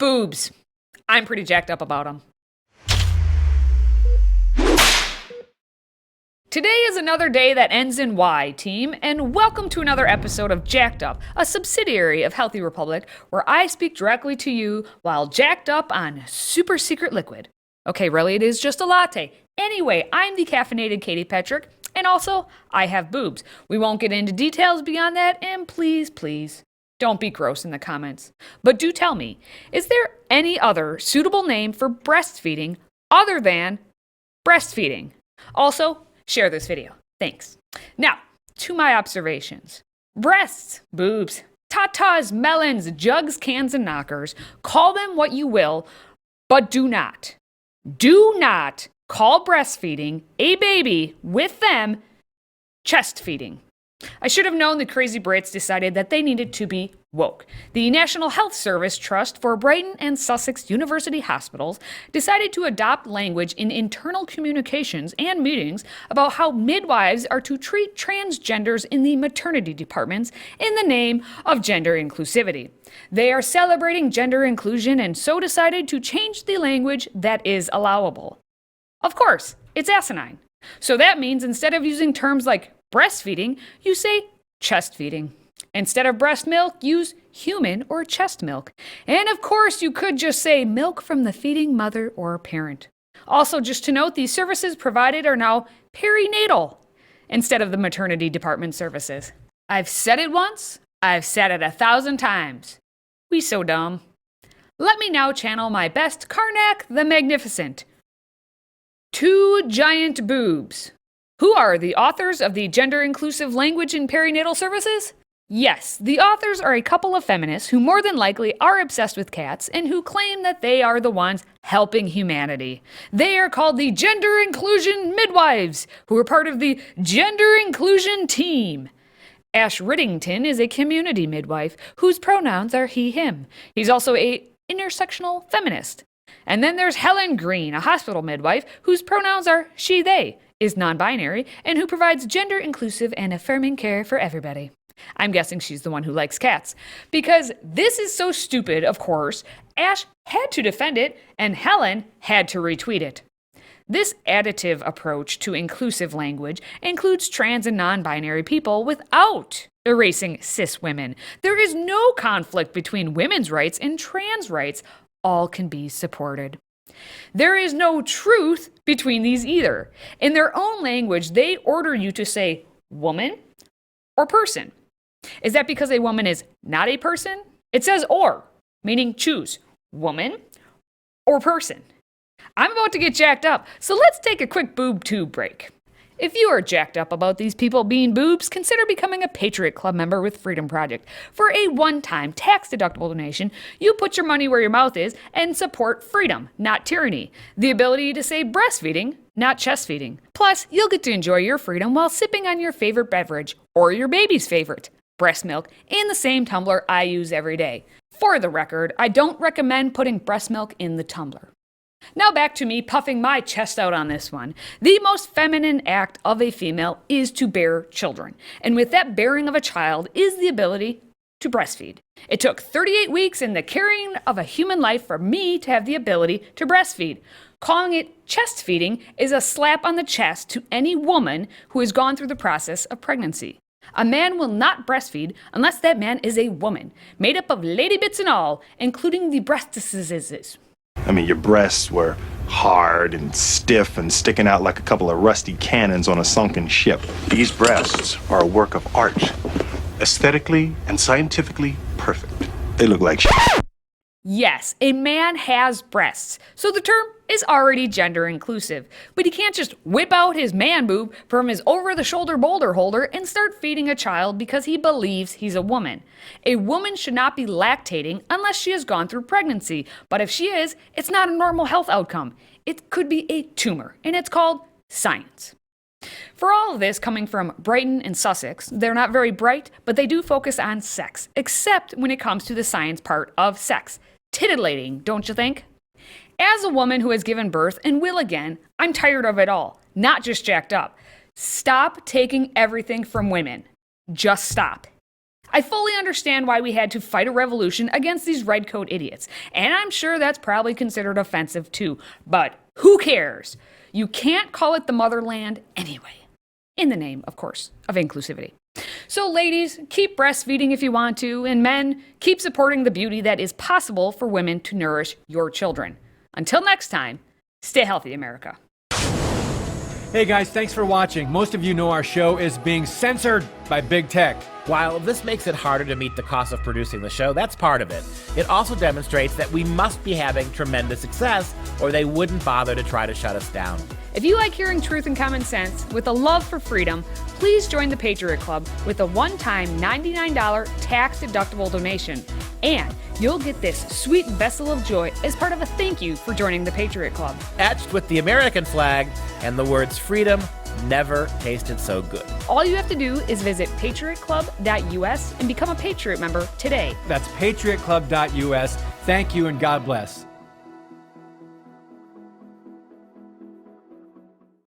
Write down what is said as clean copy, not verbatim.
Boobs. I'm pretty jacked up about them. Today is another day that ends in Y, team, and welcome to another episode of Jacked Up, a subsidiary of Healthy Republic, where I speak directly to you while jacked up on super secret liquid. Okay, really, it is just a latte. Anyway, I'm the caffeinated Katie Petrick, and also, I have boobs. We won't get into details beyond that, and please, don't be gross in the comments. But do tell me, is there any other suitable name for breastfeeding other than breastfeeding? Also, share this video. Thanks. Now, to my observations. Breasts, boobs, Ta-tas, melons, jugs, cans, and knockers. Call them what you will, but do not call breastfeeding a baby with them chest feeding. I should have known the crazy Brits decided that they needed to be woke. The National Health Service Trust for Brighton and Sussex University Hospitals decided to adopt language in internal communications and meetings about how midwives are to treat transgenders in the maternity departments in the name of gender inclusivity. They are celebrating gender inclusion and so decided to change the language that is allowable. Of course, it's asinine. So that means instead of using terms like breastfeeding, you say chest feeding. Instead of breast milk, use human or chest milk. And of course, you could just say milk from the feeding mother or parent. Also, just to note, these services provided are now perinatal instead of the maternity department services. I've said it once, I've said it 1,000 times. We so dumb. Let me now channel my best Karnak the Magnificent. Two giant boobs. Who are the authors of the gender-inclusive language in perinatal services? Yes, the authors are a couple of feminists who more than likely are obsessed with cats and who claim that they are the ones helping humanity. They are called the Gender Inclusion Midwives, who are part of the Gender Inclusion Team. Ash Riddington is a community midwife whose pronouns are he, him. He's also a intersectional feminist. And then there's Helen Green, a hospital midwife whose pronouns are she, they, is non-binary, and who provides gender-inclusive and affirming care for everybody. I'm guessing she's the one who likes cats. Because this is so stupid, of course, Ash had to defend it, and Helen had to retweet it. This additive approach to inclusive language includes trans and non-binary people without erasing cis women. There is no conflict between women's rights and trans rights. All can be supported. There is no truth between these either. In their own language, they order you to say woman or person. Is that because a woman is not a person? It says or, meaning choose woman or person. I'm about to get jacked up, so let's take a quick boob tube break. If you are jacked up about these people being boobs, consider becoming a Patriot Club member with FreedomProject. For a one-time tax-deductible donation, you put your money where your mouth is and support freedom, not tyranny. The ability to say breastfeeding, not chest feeding. Plus, you'll get to enjoy your freedom while sipping on your favorite beverage, or your baby's favorite, breast milk, in the same tumbler I use every day. For the record, I don't recommend putting breast milk in the tumbler. Now back to me puffing my chest out on this one. The most feminine act of a female is to bear children. And with that bearing of a child is the ability to breastfeed. It took 38 weeks in the carrying of a human life for me to have the ability to breastfeed. Calling it chest feeding is a slap on the chest to any woman who has gone through the process of pregnancy. A man will not breastfeed unless that man is a woman, made up of lady bits and all, including the breastises. I mean, your breasts were hard and stiff and sticking out like a couple of rusty cannons on a sunken ship. These breasts are a work of art, aesthetically and scientifically perfect. They look like shit. Yes, a man has breasts, so the term is already gender inclusive. But he can't just whip out his man boob from his over-the-shoulder boulder holder and start feeding a child because he believes he's a woman. A woman should not be lactating unless she has gone through pregnancy, but if she is, it's not a normal health outcome. It could be a tumor, and it's called science. For all of this coming from Brighton and Sussex, they're not very bright, but they do focus on sex, except when it comes to the science part of sex. Titillating, don't you think? As a woman who has given birth and will again, I'm tired of it all, not just jacked up. Stop taking everything from women. Just stop. I fully understand why we had to fight a revolution against these red coat idiots, and I'm sure that's probably considered offensive too, but who cares? You can't call it the motherland anyway. In the name, of course, of inclusivity. So ladies, keep breastfeeding if you want to, and men, keep supporting the beauty that is possible for women to nourish your children. Until next time, stay healthy, America. Hey guys, thanks for watching. Most of you know our show is being censored by big tech. While this makes it harder to meet the cost of producing the show, that's part of it. It also demonstrates that we must be having tremendous success, or they wouldn't bother to try to shut us down. If you like hearing truth and common sense with a love for freedom, please join the Patriot Club with a one-time $99 tax-deductible donation. And you'll get this sweet vessel of joy as part of a thank you for joining the Patriot Club. Etched with the American flag and the words freedom never tasted so good. All you have to do is visit patriotclub.us and become a Patriot member today. That's patriotclub.us. Thank you and God bless.